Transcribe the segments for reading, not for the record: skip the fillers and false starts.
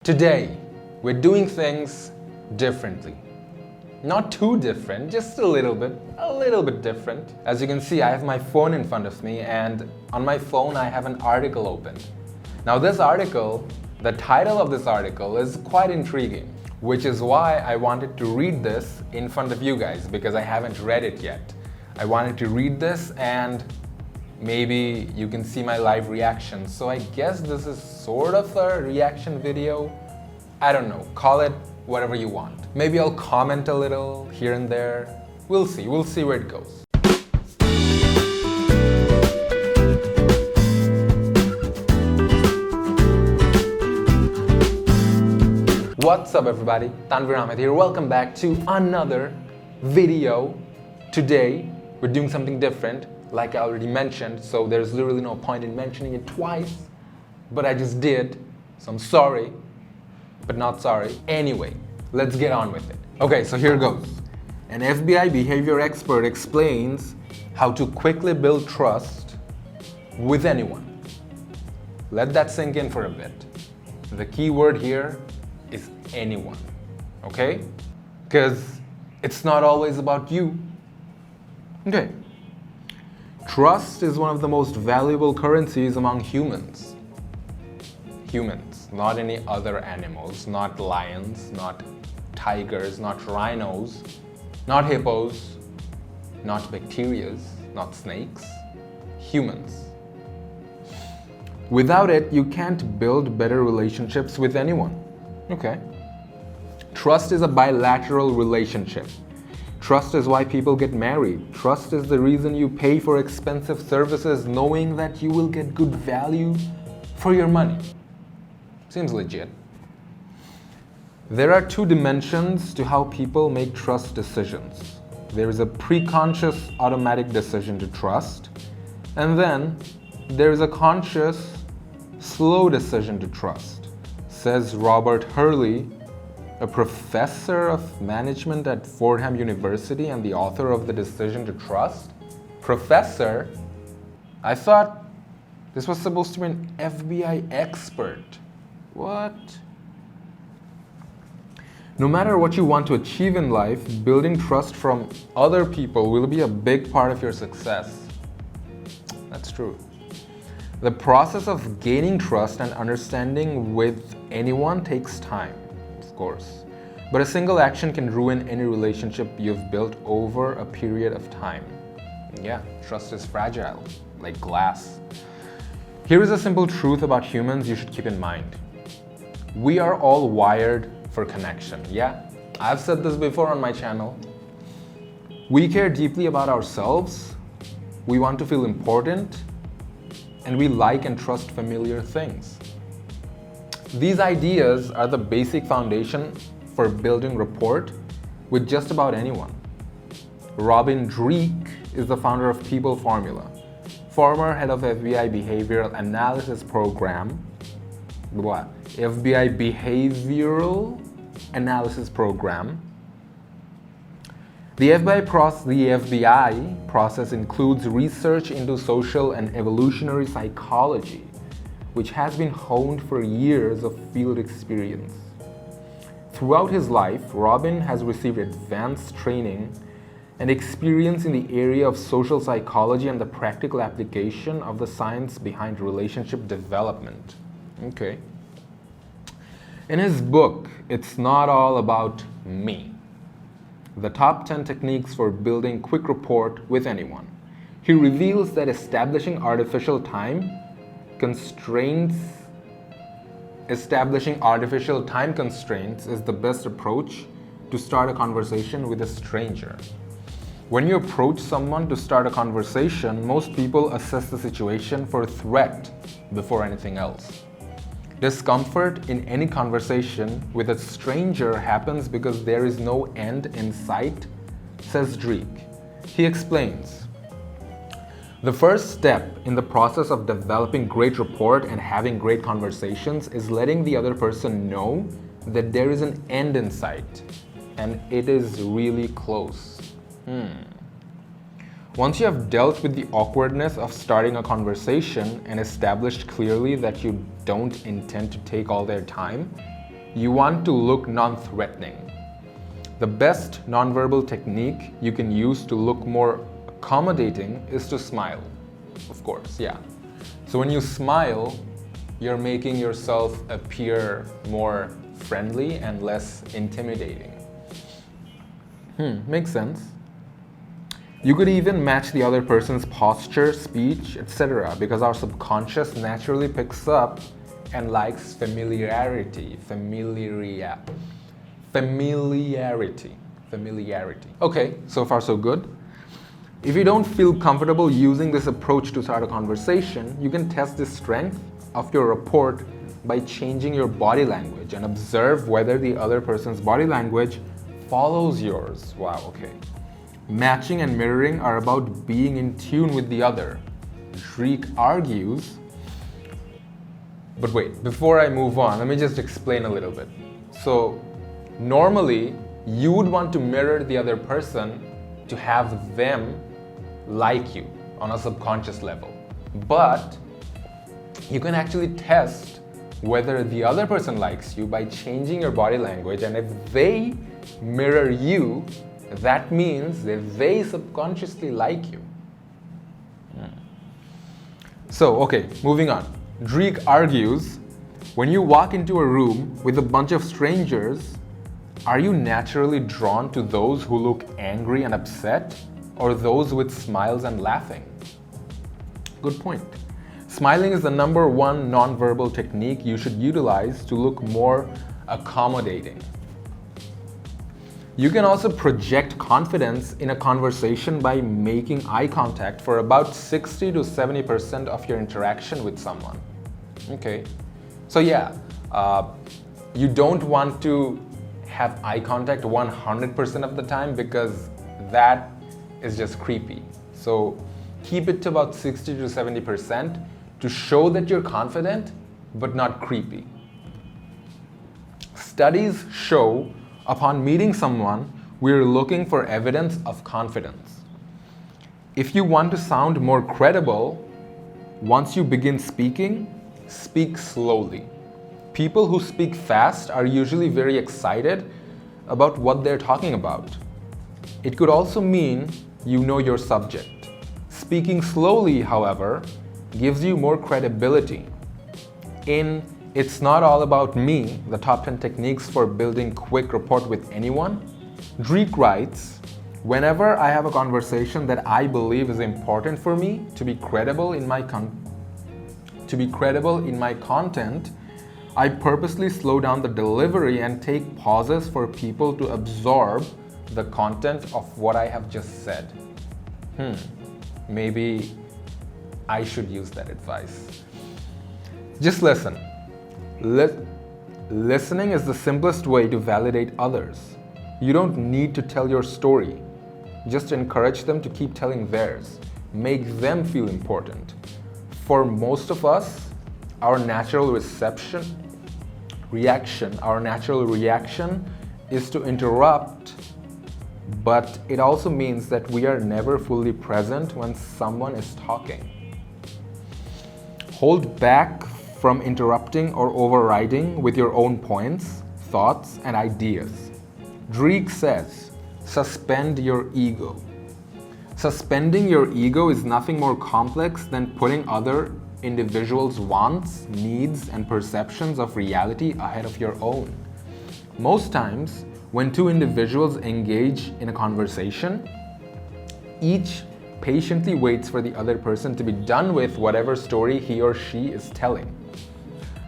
Today, we're doing things differently. Not too different, just a little bit different. As you can see, I have my phone in front of me, and on my phone I have an article open. Now this article, the title of this article is quite intriguing, which is why I wanted to read this in front of you guys, because I haven't read it yet. I wanted to read this and maybe you can see my live reaction. So I guess this is sort of a reaction video. I don't know, call it whatever you want. Maybe I'll comment a little here and there. We'll see where it goes. What's up everybody, Tanvir Ahmed here. Welcome back to another video. Today, we're doing something different, like I already mentioned, so there's literally no point in mentioning it twice, but I just did, so I'm sorry, but not sorry. Anyway, let's get on with it. Okay, so here goes. An FBI behavior expert explains how to quickly build trust with anyone. Let that sink in for a bit. The key word here is anyone, okay? Because it's not always about you. Okay. Trust is one of the most valuable currencies among humans. Humans, not any other animals, not lions, not tigers, not rhinos, not hippos, not bacterias, not snakes. Humans. Without it, you can't build better relationships with anyone. Okay. Trust is a bilateral relationship. Trust is why people get married. Trust is the reason you pay for expensive services knowing that you will get good value for your money. Seems legit. There are two dimensions to how people make trust decisions. There is a preconscious automatic decision to trust, and then there is a conscious slow decision to trust, says Robert Hurley, a professor of management at Fordham University and the author of The Decision to Trust. Professor? I thought this was supposed to be an FBI expert. What? No matter what you want to achieve in life, building trust from other people will be a big part of your success. That's true. The process of gaining trust and understanding with anyone takes time, of course. But a single action can ruin any relationship you've built over a period of time. Yeah, trust is fragile, like glass. Here is a simple truth about humans you should keep in mind. We are all wired for connection. Yeah, I've said this before on my channel. We care deeply about ourselves, we want to feel important, and we like and trust familiar things. These ideas are the basic foundation for building rapport with just about anyone. Robin Dreeke is the founder of People Formula, former head of FBI Behavioral Analysis Program. FBI Behavioral Analysis Program. The FBI process includes research into social and evolutionary psychology, which has been honed for years of field experience. Throughout his life, Robin has received advanced training and experience in the area of social psychology and the practical application of the science behind relationship development. Okay. In his book, It's Not All About Me, the top 10 techniques for building quick rapport with anyone, he reveals that establishing artificial time constraints is the best approach to start a conversation with a stranger. When you approach someone to start a conversation, most people assess the situation for a threat before anything else. Discomfort in any conversation with a stranger happens because there is no end in sight, says Dreeke. He explains, the first step in the process of developing great rapport and having great conversations is letting the other person know that there is an end in sight and it is really close. Once you have dealt with the awkwardness of starting a conversation and established clearly that you don't intend to take all their time, You want to look non-threatening. The best nonverbal technique you can use to look more accommodating is to smile. Of course, yeah. So when you smile, you're making yourself appear more friendly and less intimidating. Makes sense. You could even match the other person's posture, speech, etc. because our subconscious naturally picks up and likes familiarity. Okay, so far so good. If you don't feel comfortable using this approach to start a conversation, you can test the strength of your rapport by changing your body language and observe whether the other person's body language follows yours. Wow, okay. Matching and mirroring are about being in tune with the other. Dreek argues, but wait, before I move on, let me just explain a little bit. So, normally, you would want to mirror the other person to have them like you on a subconscious level. But you can actually test whether the other person likes you by changing your body language, and if they mirror you, that means that they subconsciously like you. So, okay, moving on. Dreek argues, when you walk into a room with a bunch of strangers, are you naturally drawn to those who look angry and upset, or those with smiles and laughing? Good point. Smiling is the number one nonverbal technique you should utilize to look more accommodating. You can also project confidence in a conversation by making eye contact for about 60 to 70% of your interaction with someone. Okay, so yeah, you don't want to have eye contact 100% of the time because that is just creepy. So keep it to about 60 to 70% to show that you're confident but not creepy. Studies show upon meeting someone, we're looking for evidence of confidence. If you want to sound more credible, once you begin speaking, speak slowly. People who speak fast are usually very excited about what they're talking about. It could also mean you know your subject. Speaking slowly, however, gives you more credibility. In It's Not All About Me, the top 10 techniques for building quick rapport with anyone, Dreek writes, whenever I have a conversation that I believe is important for me to be credible in my content, I purposely slow down the delivery and take pauses for people to absorb the content of what I have just said. Maybe I should use that advice. Just listen. Listening is the simplest way to validate others. You don't need to tell your story. Just encourage them to keep telling theirs. Make them feel important. For most of us, our natural reaction is to interrupt, but it also means that we are never fully present when someone is talking. Hold back from interrupting or overriding with your own points, thoughts, and ideas. Dreek says, suspend your ego. Suspending your ego is nothing more complex than putting other individuals' wants, needs, and perceptions of reality ahead of your own. Most times, when two individuals engage in a conversation, each patiently waits for the other person to be done with whatever story he or she is telling.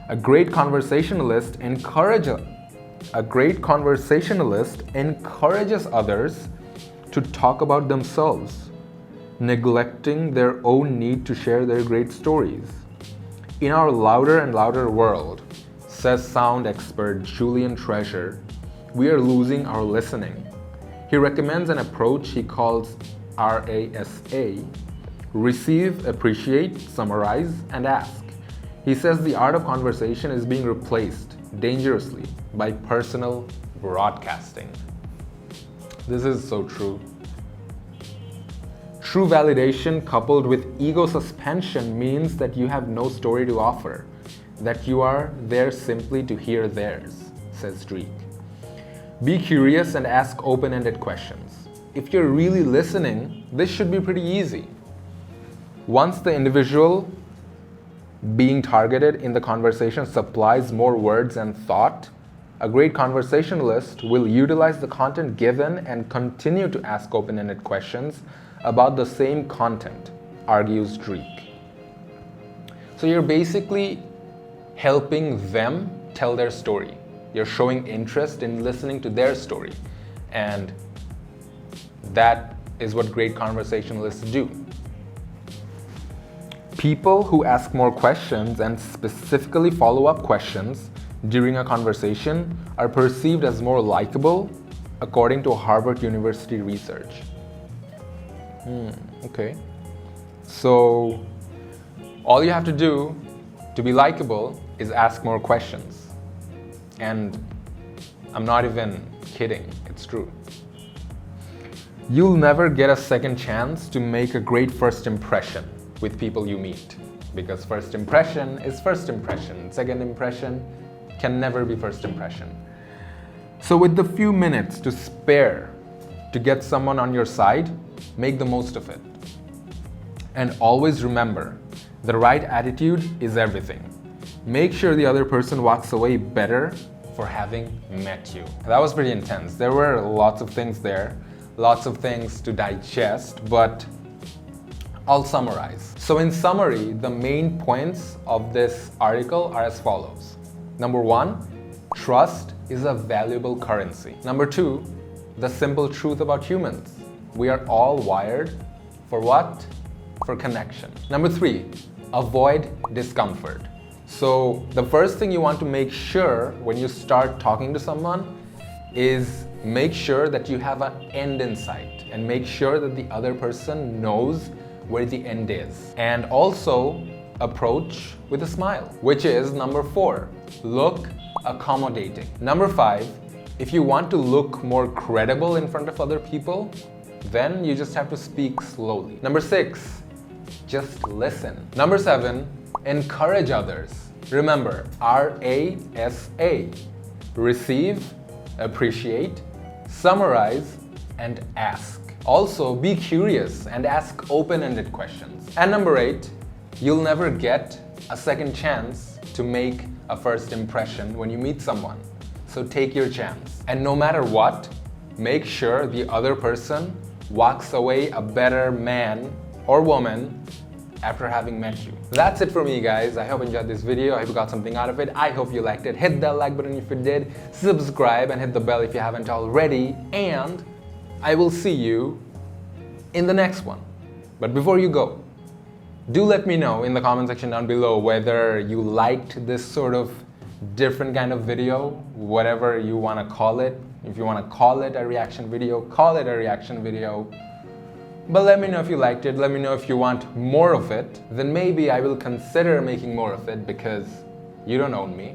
A great conversationalist encourages others to talk about themselves, neglecting their own need to share their great stories. In our louder and louder world, says sound expert Julian Treasure, we are losing our listening. He recommends an approach he calls RASA: receive, appreciate, summarize, and ask. He says the art of conversation is being replaced dangerously by personal broadcasting. This is so true. True validation coupled with ego suspension means that you have no story to offer, that you are there simply to hear theirs. says Dreek. Be curious and ask open-ended questions. If you're really listening, this should be pretty easy. Once the individual being targeted in the conversation supplies more words and thought, a great conversationalist will utilize the content given and continue to ask open-ended questions about the same content, argues Dreek. So you're basically helping them tell their story. You're showing interest in listening to their story. And that is what great conversationalists do. People who ask more questions and specifically follow-up questions during a conversation are perceived as more likable, according to Harvard University research. Okay. So all you have to do to be likable is ask more questions. And I'm not even kidding, it's true. You'll never get a second chance to make a great first impression with people you meet, because first impression is first impression. Second impression can never be first impression. So with the few minutes to spare to get someone on your side, make the most of it. And always remember, the right attitude is everything. Make sure the other person walks away better for having met you. That was pretty intense. There were lots of things there, lots of things to digest, but I'll summarize. So in summary, the main points of this article are as follows. Number 1, trust is a valuable currency. Number 2, the simple truth about humans. We are all wired for what? For connection. Number 3, avoid discomfort. So the first thing you want to make sure when you start talking to someone is make sure that you have an end in sight and make sure that the other person knows where the end is. And also approach with a smile, which is number 4, look accommodating. Number 5, if you want to look more credible in front of other people, then you just have to speak slowly. Number 6, just listen. Number 7, encourage others. Remember, RASA. Receive, appreciate, summarize, and ask. Also, be curious and ask open-ended questions. And number 8, you'll never get a second chance to make a first impression when you meet someone. So take your chance. And no matter what, make sure the other person walks away a better man or woman after having met you. That's it for me, guys. I hope you enjoyed this video. I hope you got something out of it. I hope you liked it. Hit that like button if you did. Subscribe and hit the bell if you haven't already. And I will see you in the next one. But before you go, do let me know in the comment section down below whether you liked this sort of different kind of video, whatever you want to call it. If you want to call it a reaction video, call it a reaction video. But let me know if you liked it. Let me know if you want more of it. Then maybe I will consider making more of it because you don't own me.